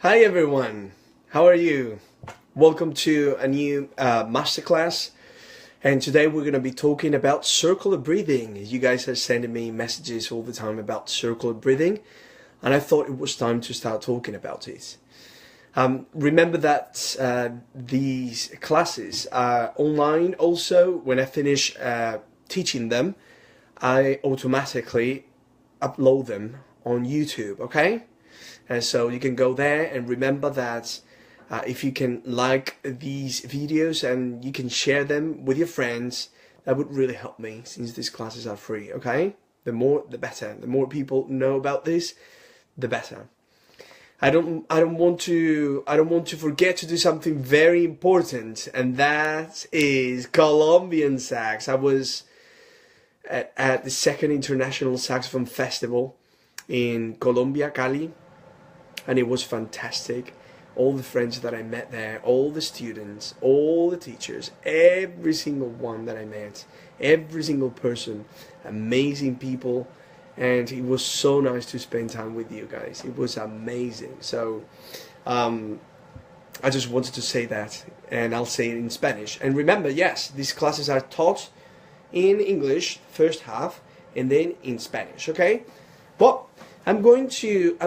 Hi everyone, how are you? Welcome to a new masterclass, and today we're going to be talking about circular breathing. You guys are sending me messages all the time about circular breathing, and I thought it was time to start talking about it. Remember that these classes are online also. When I finish teaching them, I automatically upload them on YouTube, okay? And so you can go there, and remember that if you can like these videos and you can share them with your friends, that would really help me, since these classes are free, okay? The more the better. The more people know about this, the better. I don't want to forget to do something very important, and that is Colombian sax. I was at the second International Saxophone Festival in Colombia, Cali, and it was fantastic. All the friends that I met there, all the students, all the teachers, every single one that I met, every single person, amazing people, and it was so nice to spend time with you guys. It was amazing. So I just wanted to say that, and I'll say it in Spanish. And remember, yes, these classes are taught in English first half, and then in Spanish, okay? But I'm going to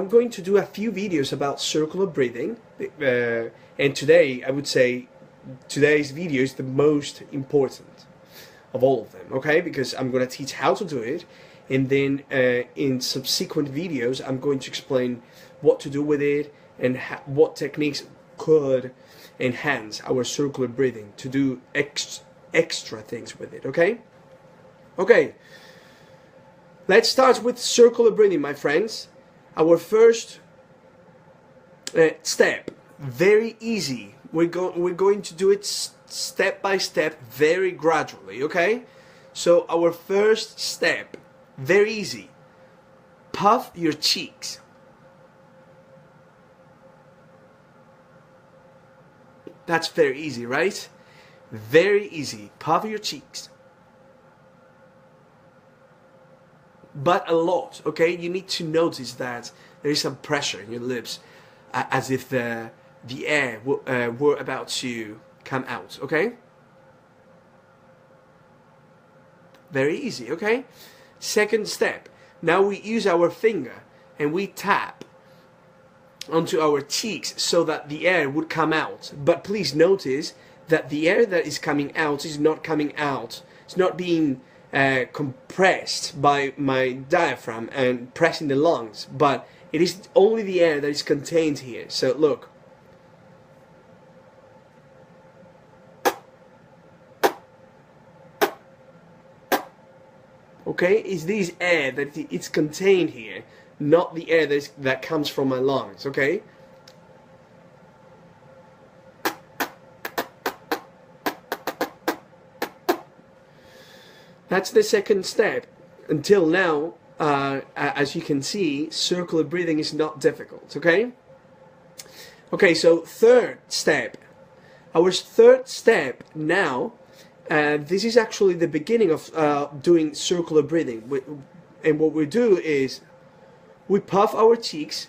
do a few videos about circular breathing, and today I would say today's video is the most important of all of them, okay? Because I'm going to teach how to do it, and then in subsequent videos I'm going to explain what to do with it and what techniques could enhance our circular breathing to do extra things with it, okay? Okay. Let's start with circular breathing, my friends. Our first step, very easy. We're going to do it step by step, very gradually, okay? So our first step, very easy. Puff your cheeks. That's very easy, right? Very easy. Puff your cheeks. But a lot, okay? You need to notice that there is some pressure in your lips, as if the air were about to come out, okay? Very easy, okay? Second step. Now we use our finger and we tap onto our cheeks so that the air would come out. But please notice that the air that is coming out is not coming out. It's not being compressed by my diaphragm and pressing the lungs, but it is only the air that is contained here. So look. Okay, it's this air that it's contained here, not the air that comes from my lungs, okay? That's the second step. Until now, as you can see, circular breathing is not difficult, okay? Okay, so third step. Our third step now, this is actually the beginning of doing circular breathing. And what we do is, we puff our cheeks,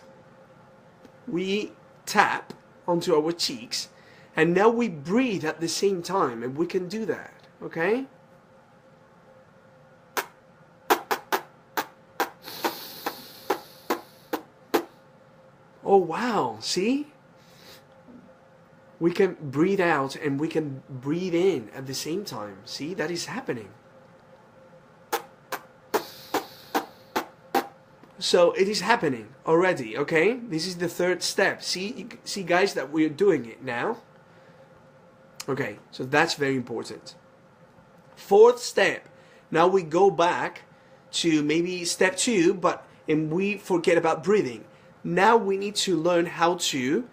we tap onto our cheeks, and now we breathe at the same time, and we can do that, okay? Oh wow, see? We can breathe out and we can breathe in at the same time. See, that is happening. So it is happening already, okay? This is the third step. See guys, that we're doing it now? Okay, so that's very important. Fourth step. Now we go back to maybe step 2, and we forget about breathing. Now we need to learn how to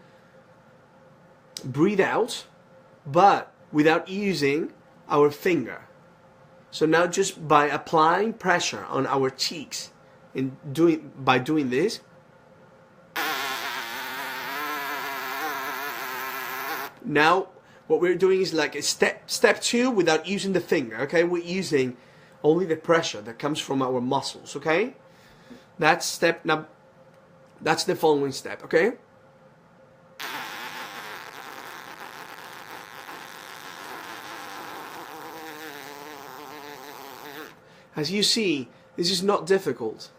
breathe out, but without using our finger. So now just by applying pressure on our cheeks and by doing this, now what we're doing is like a step 2 without using the finger, okay? We're using only the pressure that comes from our muscles, okay? That's the following step, okay? As you see, this is not difficult.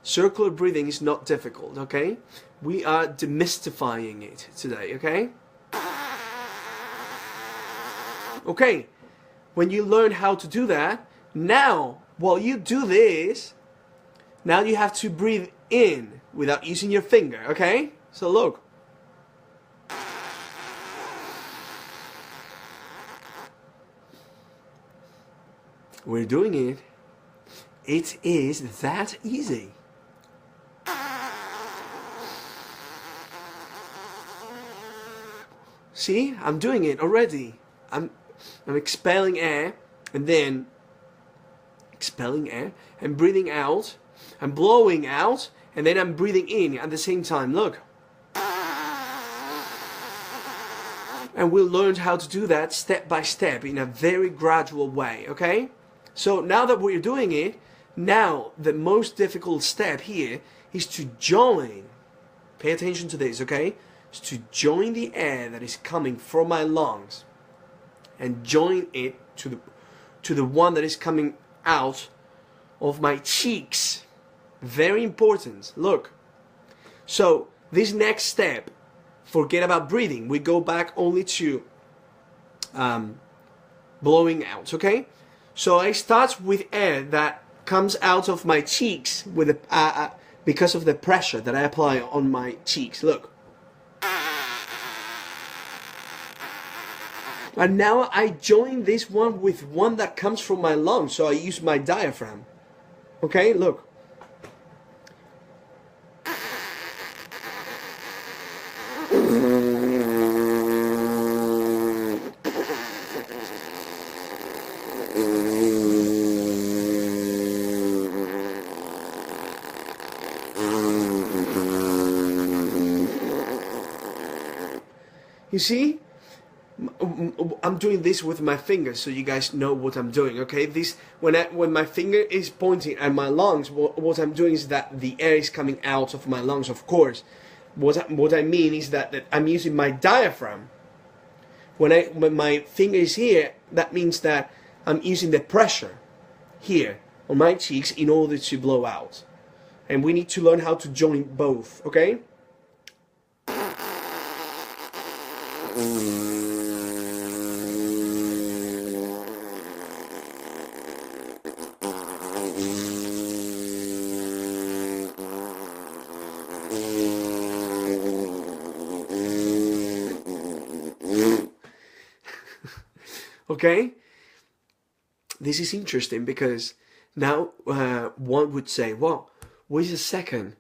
Circular breathing is not difficult, okay? We are demystifying it today, okay? Okay, when you learn how to do that, now, while you do this, now you have to breathe in without using your finger, okay? So look. We're doing it. It is that easy. See, I'm doing it already. I'm expelling air and then expelling air and breathing out. I'm blowing out and then I'm breathing in at the same time. Look. And we'll learn how to do that step by step in a very gradual way, okay? So now that we're doing it, now the most difficult step here is to join. Pay attention to this, okay? Is to join the air that is coming from my lungs and join it to the one that is coming out of my cheeks. Very important. Look. So this next step, forget about breathing. We go back only to blowing out, okay? So I start with air that comes out of my cheeks with because of the pressure that I apply on my cheeks. Look. And now I join this one with one that comes from my lungs. So I use my diaphragm. Okay, look. You see? I'm doing this with my fingers so you guys know what I'm doing, okay? This when my finger is pointing at my lungs, what I'm doing is that the air is coming out of my lungs, of course. What I mean is that I'm using my diaphragm. When my finger is here, that means that I'm using the pressure here on my cheeks in order to blow out. And we need to learn how to join both, okay? Okay? This is interesting because now one would say, well, wait a second.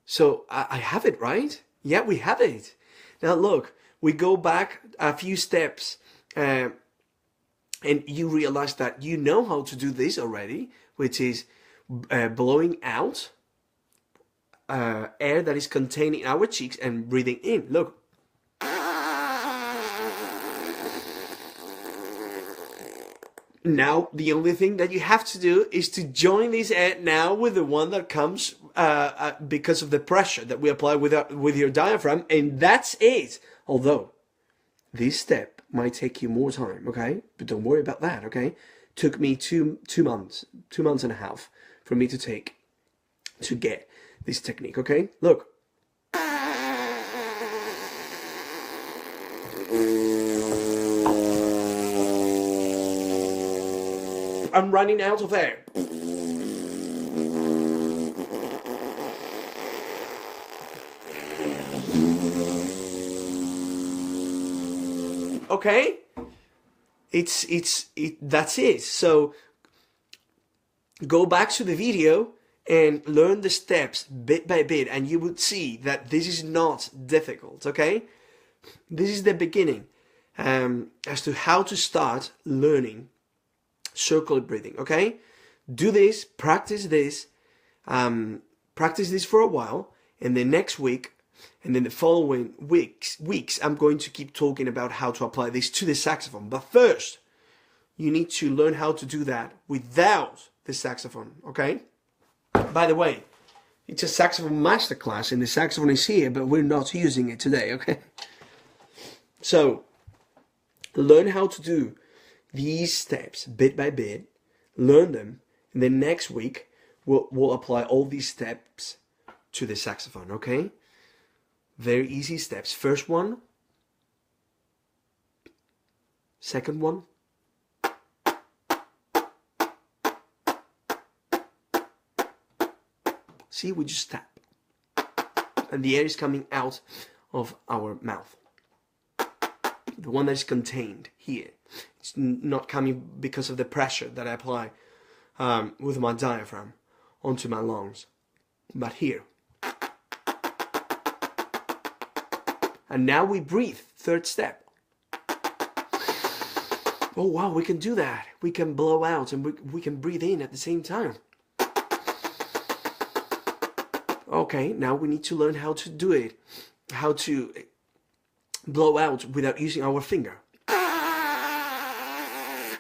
So I have it, right? Yeah, we have it. Now look, we go back a few steps and you realize that you know how to do this already, which is blowing out air that is contained in our cheeks and breathing in. Look. Now, the only thing that you have to do is to join this air now with the one that comes because of the pressure that we apply with your diaphragm, and that's it. Although, this step might take you more time, okay? But don't worry about that, okay? Took me two months and a half for me to get this technique, okay? Look. I'm running out of air. Okay? That's it. So go back to the video and learn the steps bit by bit, and you would see that this is not difficult, okay? This is the beginning as to how to start learning circular breathing, okay? Do this, practice this for a while, and then next week, and then the following weeks, I'm going to keep talking about how to apply this to the saxophone. But first, you need to learn how to do that without the saxophone, okay? By the way, it's a Saxophone Masterclass, and the saxophone is here, but we're not using it today, okay? So, learn how to do these steps bit by bit, learn them, And then next week, we'll apply all these steps to the saxophone, okay? Very easy steps. First one. Second one. See, we just tap. And the air is coming out of our mouth. The one that is contained here. It's not coming because of the pressure that I apply with my diaphragm onto my lungs. But here. And now we breathe. Third step. Oh wow, we can do that. We can blow out and we can breathe in at the same time. Okay, now we need to learn how to do it. How to blow out without using our finger.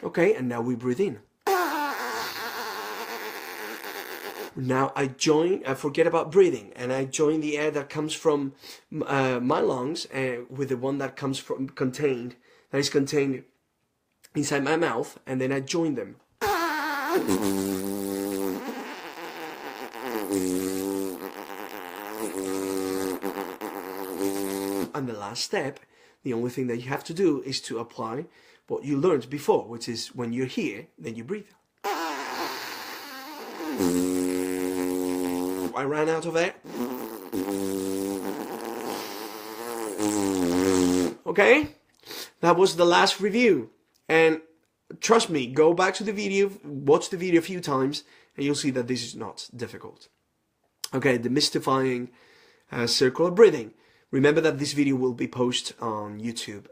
Okay, and now we breathe in. Now I forget about breathing, and I join the air that comes from my lungs with the one that comes from that is contained inside my mouth, and then I join them. And the last step, the only thing that you have to do is to apply what you learned before, which is when you're here, then you breathe. I ran out of air. Okay, that was the last review. And trust me, go back to the video, watch the video a few times, and you'll see that this is not difficult. Okay, demystifying circular breathing. Remember that this video will be posted on YouTube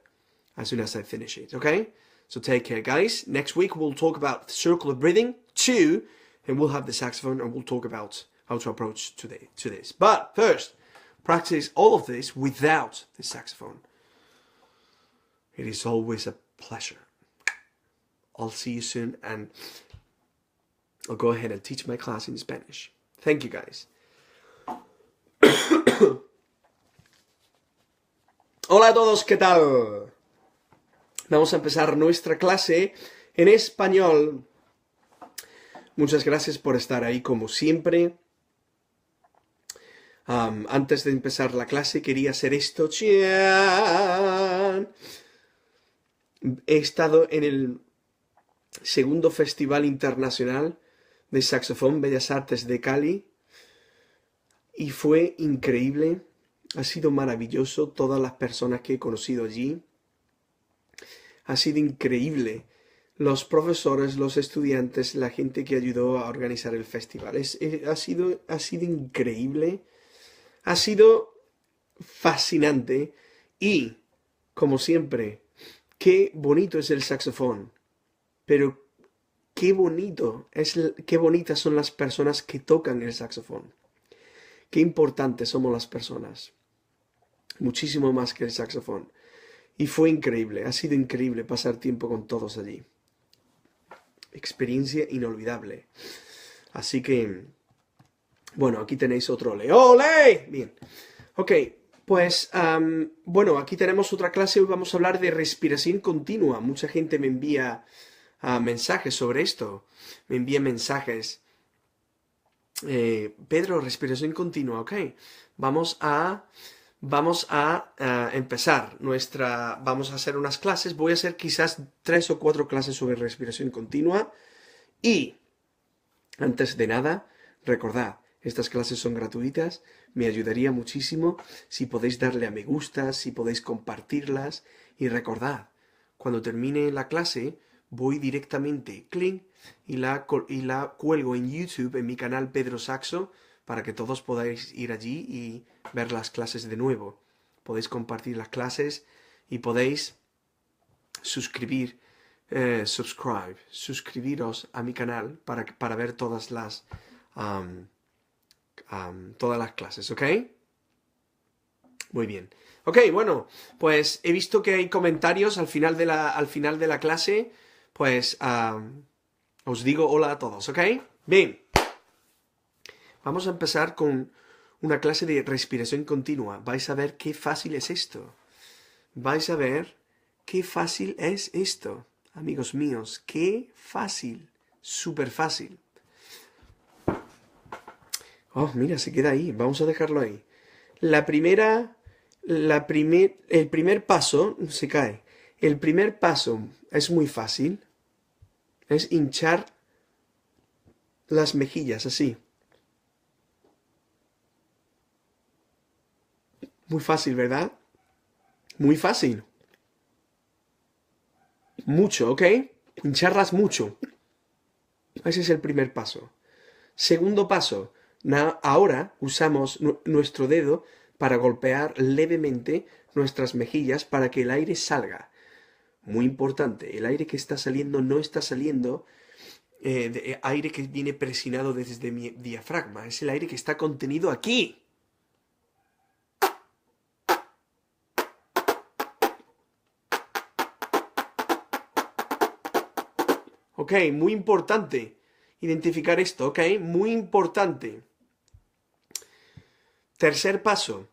as soon as I finish it, okay? So take care, guys. Next week, we'll talk about circular breathing 2, and we'll have the saxophone, and we'll talk about how to approach to this. But first, practice all of this without the saxophone. It is always a pleasure. I'll see you soon, and I'll go ahead and teach my class in Spanish. Thank you, guys. Hola a todos, ¿qué tal? Vamos a empezar nuestra clase en español. Muchas gracias por estar ahí como siempre. Antes de empezar la clase quería hacer esto. ¡Chian! He estado en el segundo Festival Internacional de Saxofón Bellas Artes de Cali y fue increíble. Ha sido maravilloso, todas las personas que he conocido allí. Ha sido increíble. Los profesores, los estudiantes, la gente que ayudó a organizar el festival. Ha sido increíble. Ha sido fascinante. Y, como siempre, qué bonito es el saxofón. Pero qué bonitas son las personas que tocan el saxofón. Qué importantes somos las personas. Muchísimo más que el saxofón. Y fue increíble, ha sido increíble pasar tiempo con todos allí. Experiencia inolvidable. Así que, bueno, aquí tenéis otro ole. ¡Ole! Bien. Ok, pues, bueno, aquí tenemos otra clase. Hoy vamos a hablar de respiración continua. Mucha gente me envía mensajes sobre esto. Me envía mensajes. Pedro, respiración continua, ok. Vamos a empezar vamos a hacer unas clases. Voy a hacer quizás 3 o 4 clases sobre respiración continua. Y, antes de nada, recordad, estas clases son gratuitas. Me ayudaría muchísimo si podéis darle a me gusta, si podéis compartirlas. Y recordad, cuando termine la clase, voy directamente, clic, y la cuelgo en YouTube, en mi canal Pedrosaxo, para que todos podáis ir allí y ver las clases de nuevo. Podéis compartir las clases y podéis suscribiros a mi canal para ver todas las clases, ¿ok? Muy bien. Ok, bueno, pues he visto que hay comentarios al final de la clase, pues os digo hola a todos, ¿ok? Bien. Vamos a empezar con una clase de respiración continua. Vais a ver qué fácil es esto. Vais a ver qué fácil es esto. Amigos míos, qué fácil. Súper fácil. Oh, mira, se queda ahí. Vamos a dejarlo ahí. El primer paso se cae. El primer paso es muy fácil. Es hinchar las mejillas, así. Muy fácil, ¿verdad? Muy fácil. Mucho, ¿ok? Hincharlas mucho. Ese es el primer paso. Segundo paso. Ahora usamos nuestro dedo para golpear levemente nuestras mejillas para que el aire salga. Muy importante, el aire que está saliendo no está saliendo aire que viene presionado desde mi diafragma. Es el aire que está contenido aquí. Ok, muy importante identificar esto, ok, muy importante. Tercer paso.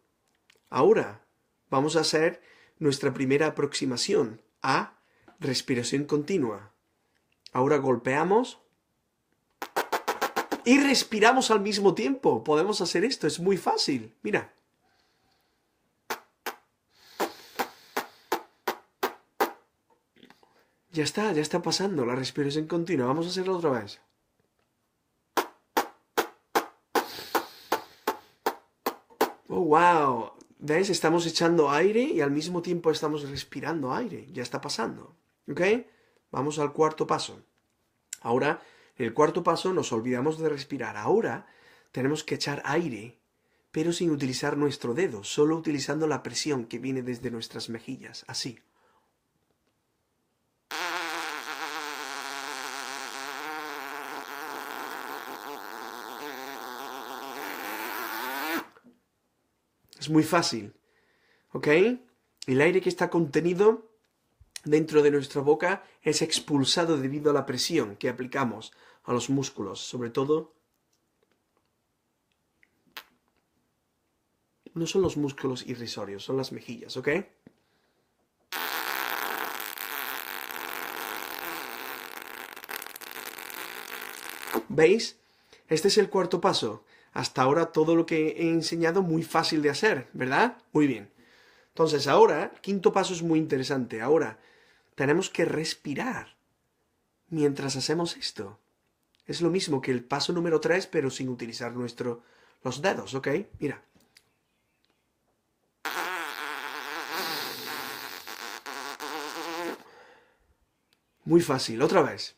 Ahora vamos a hacer nuestra primera aproximación a respiración continua. Ahora golpeamos y respiramos al mismo tiempo. Podemos hacer esto, es muy fácil. Mira. Ya está pasando la respiración continua. Vamos a hacerlo otra vez. Oh, wow. ¿Ves? Estamos echando aire y al mismo tiempo estamos respirando aire. Ya está pasando. ¿Ok? Vamos al cuarto paso. Ahora, en el cuarto paso nos olvidamos de respirar. Ahora tenemos que echar aire, pero sin utilizar nuestro dedo, solo utilizando la presión que viene desde nuestras mejillas. Así. Es muy fácil, ¿ok? El aire que está contenido dentro de nuestra boca es expulsado debido a la presión que aplicamos a los músculos, sobre todo. No son los músculos irrisorios, son las mejillas, ¿ok? ¿Veis? Este es el cuarto paso. Hasta ahora todo lo que he enseñado muy fácil de hacer, ¿verdad? Muy bien. Entonces ahora, el quinto paso es muy interesante. Ahora tenemos que respirar mientras hacemos esto. Es lo mismo que el paso número 3, pero sin utilizar los dedos, ¿ok? Mira. Muy fácil, otra vez.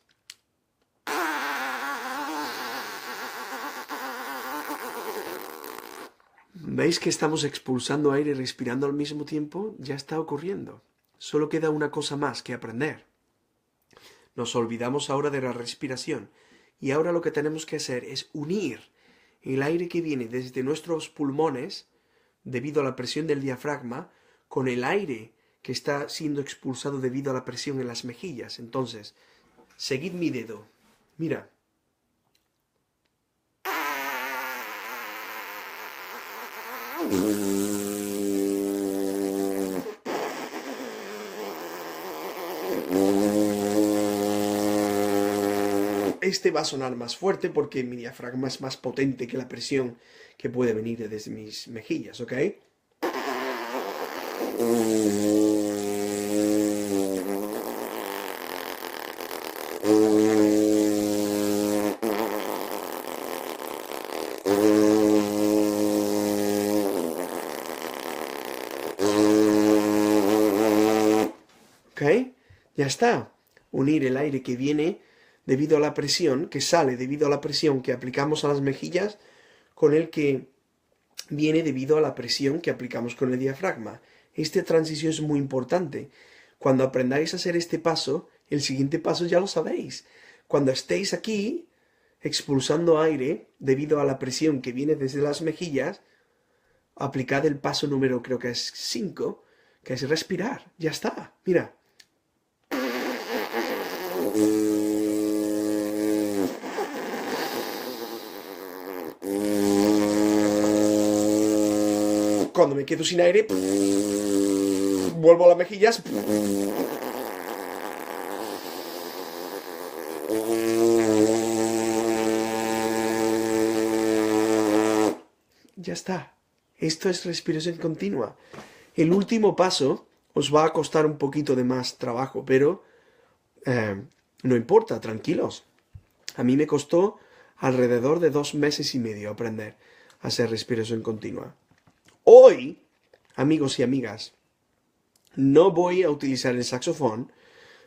¿Veis que estamos expulsando aire y respirando al mismo tiempo? Ya está ocurriendo. Solo queda una cosa más que aprender. Nos olvidamos ahora de la respiración. Y ahora lo que tenemos que hacer es unir el aire que viene desde nuestros pulmones, debido a la presión del diafragma, con el aire que está siendo expulsado debido a la presión en las mejillas. Entonces, seguid mi dedo. Mira. Este va a sonar más fuerte porque mi diafragma es más potente que la presión que puede venir desde mis mejillas, ¿ok? ¿Ok? Ya está. Unir el aire que viene debido a la presión, que sale debido a la presión que aplicamos a las mejillas, con el que viene debido a la presión que aplicamos con el diafragma. Esta transición es muy importante. Cuando aprendáis a hacer este paso, el siguiente paso ya lo sabéis. Cuando estéis aquí, expulsando aire debido a la presión que viene desde las mejillas, aplicad el paso número, creo que es 5, que es respirar. Ya está, mira. Cuando me quedo sin aire, vuelvo a las mejillas. ya está. Esto es respiración continua. El último paso os va a costar un poquito de más trabajo, pero no importa, tranquilos. A mí me costó alrededor de 2 meses y medio aprender a hacer respiración continua. Hoy, amigos y amigas, no voy a utilizar el saxofón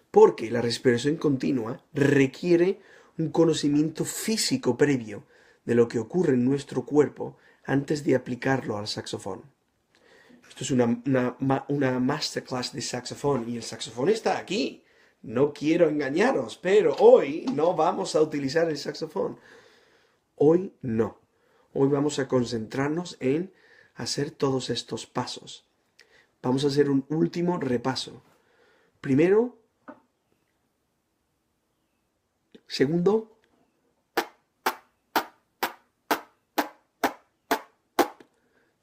porque la respiración continua requiere un conocimiento físico previo de lo que ocurre en nuestro cuerpo antes de aplicarlo al saxofón. Esto es una masterclass de saxofón y el saxofón está aquí. No quiero engañaros, pero hoy no vamos a utilizar el saxofón. Hoy no. Hoy vamos a concentrarnos en hacer todos estos pasos. Vamos a hacer un último repaso. Primero, segundo,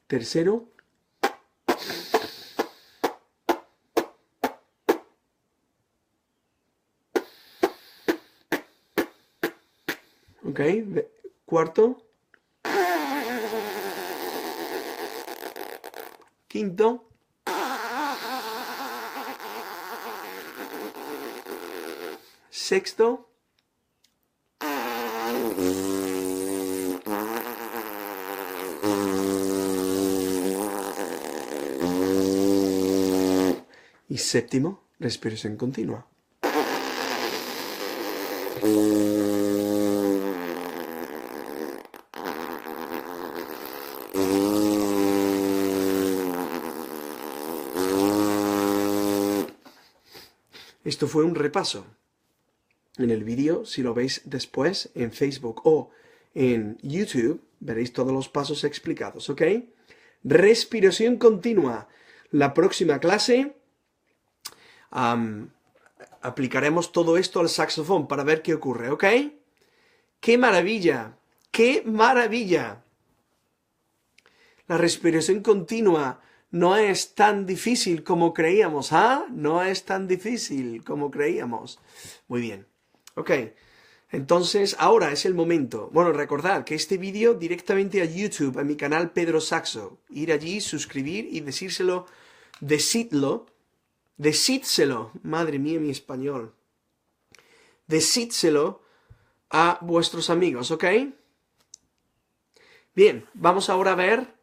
tercero, ok, cuarto, quinto, sexto, y séptimo, respiración continua. Esto fue un repaso. En el vídeo, si lo veis después en Facebook o en YouTube, veréis todos los pasos explicados, ¿ok? Respiración continua. La próxima clase aplicaremos todo esto al saxofón para ver qué ocurre, ¿ok? ¡Qué maravilla! ¡Qué maravilla! La respiración continua no es tan difícil como creíamos, ¿ah? No es tan difícil como creíamos. Muy bien. Ok. Entonces, ahora es el momento. Bueno, recordad que este vídeo directamente a YouTube, a mi canal Pedrosaxo. Ir allí, suscribir y decírselo, decídselo. Madre mía, mi español. Decídselo a vuestros amigos, ¿ok? Bien, vamos ahora a ver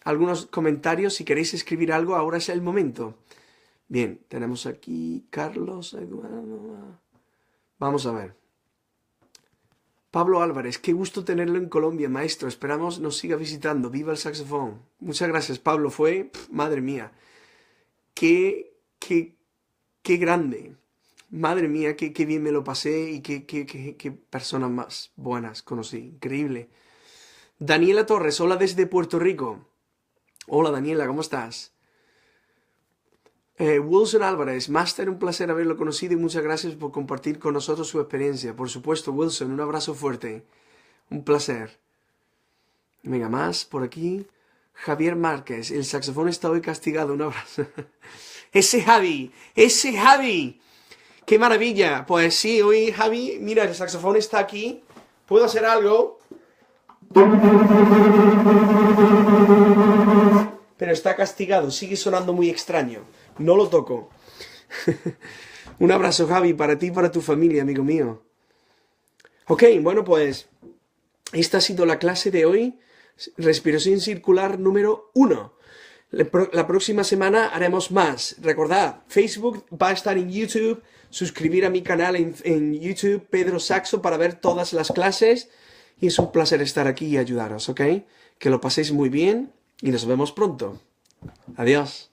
algunos comentarios. Si queréis escribir algo, ahora es el momento. Bien, tenemos aquí Carlos, Eduardo. Vamos a ver. Pablo Álvarez, qué gusto tenerlo en Colombia, maestro. Esperamos nos siga visitando. ¡Viva el saxofón! Muchas gracias, Pablo. Fue, madre mía, qué grande. Madre mía, qué bien me lo pasé y qué personas más buenas conocí. Increíble. Daniela Torres, hola desde Puerto Rico. Hola Daniela, ¿cómo estás? Wilson Álvarez, Master, un placer haberlo conocido y muchas gracias por compartir con nosotros su experiencia. Por supuesto, Wilson, un abrazo fuerte. Un placer. Venga, más por aquí. Javier Márquez, el saxofón está hoy castigado. Un abrazo. ¡Ese Javi! ¡Ese Javi! ¡Qué maravilla! Pues sí, hoy Javi, mira, el saxofón está aquí. ¿Puedo hacer algo? Pero está castigado, sigue sonando muy extraño. No lo toco. Un abrazo, Javi, para ti y para tu familia, amigo mío. Ok, bueno, pues esta ha sido la clase de hoy. Respiración circular número 1. La próxima semana haremos más. Recordad, Facebook va a estar en YouTube. Suscribir a mi canal en YouTube, Pedrosaxo, para ver todas las clases. Y es un placer estar aquí y ayudaros, ¿ok? Que lo paséis muy bien y nos vemos pronto. Adiós.